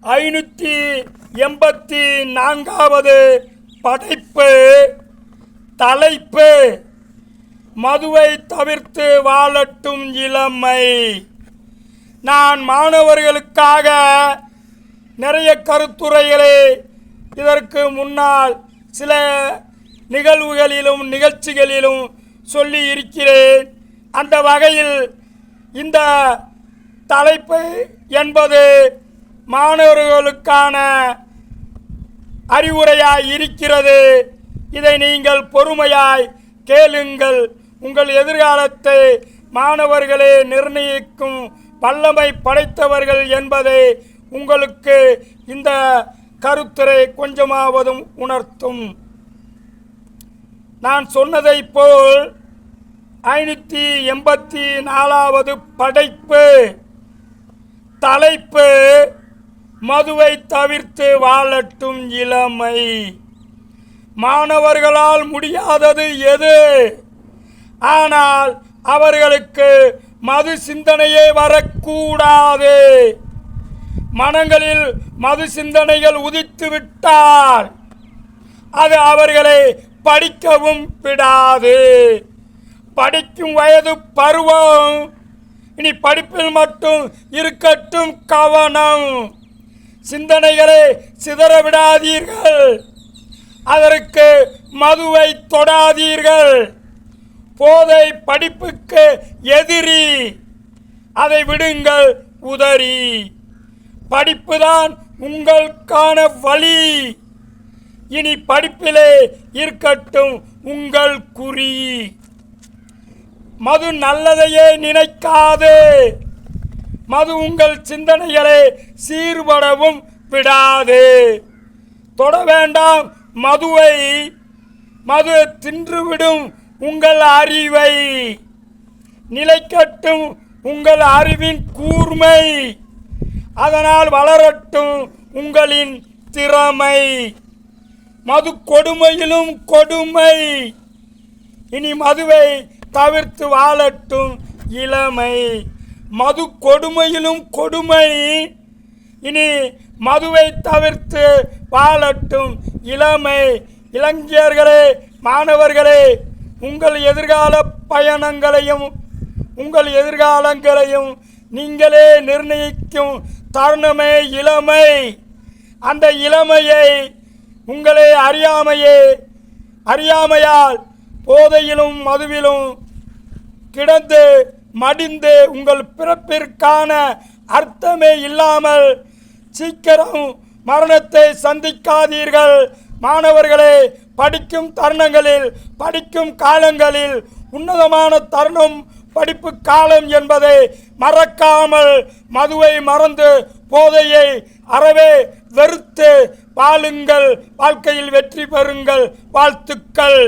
584வது படைப்பு. தலைப்பு: மதுவை தவிர்த்து வாழட்டும் இளமை. நான் மாணவர்களுக்காக நிறைய கருத்துரைகளை இதற்கு முன்னால் சில நிகழ்வுகளிலும் நிகழ்ச்சிகளிலும் சொல்லி இருக்கிறேன். அந்த வகையில் இந்த தலைப்பு என்பது மாணவர்களுக்கான அறிவுரையாய் இருக்கிறது. இதை நீங்கள் பொறுமையாய் கேளுங்கள். உங்கள் எதிர்காலத்தை மாணவர்களே நிர்ணயிக்கும் வல்லமை படைத்தவர்கள் என்பதை உங்களுக்கு இந்த கருத்துரை கொஞ்சமாவதும் உணர்த்தும். நான் சொன்னதை போல் 584வது படைப்பு. தலைப்பு: மதுவை தவிர்த்து வாழட்டும் இளமை. மாணவர்களால் முடியாதது எது? ஆனால் அவர்களுக்கு மது சிந்தனையே வரக்கூடாது. மனங்களில் மது சிந்தனைகள் உதித்து விட்டால் அது அவர்களை படிக்கவும் விடாது. படிக்கும் வயது பருவம். இனி படிப்பில் மட்டும் இருக்கட்டும் கவனம். சிந்தனைகளை சிதற விடாதீர்கள். அதற்கு மதுவை தொடாதீர்கள். போதை படிப்புக்கு எதிரி. அதை விடுங்கள் உதறி. படிப்புதான் உங்களுக்கான வழி. இனி படிப்பிலே இருக்கட்டும் உங்கள் குறி. மது நல்லதையே நினைக்காது. மது உங்கள் சிந்தனைகளை சீர்படவும் விடாது. தொட வேண்டாம் மதுவை. மது தின்றுவிடும் உங்கள் அறிவை. நிலைக்கட்டும் உங்கள் அறிவின் கூர்மை. அதனால் வளரட்டும் உங்களின் திறமை. மது கொடுமையிலும் கொடுமை. இனி மதுவை தவிர்த்து வாழட்டும் இளமை. மது கொடுமையிலும் கொடுமை. இனி மதுவை தவிர்த்து வாழட்டும் இளமை. இளைஞர்களே, மாணவர்களே, உங்கள் எதிர்கால பயணங்களையும் உங்கள் எதிர்காலங்களையும் நீங்களே நிர்ணயிக்கும் தருணமே இளமை. அந்த இளமையை உங்களே அறியாமையால் போதையிலும் மதுவிலும் கிடந்து மடிந்து உங்கள் பிறப்பிற்கான அர்த்தமே இல்லாமல் சீக்கிரம் மரணத்தை சந்திக்காதீர்கள். மாணவர்களே, படிக்கும் தருணங்களில் படிக்கும் காலங்களில் உன்னதமான தருணம் படிப்பு காலம் என்பதை மறக்காமல் மதுவை மறந்து போதையை அறவே வெறுத்து வாழுங்கள். வாழ்க்கையில் வெற்றி பெறுங்கள். வாழ்த்துக்கள்.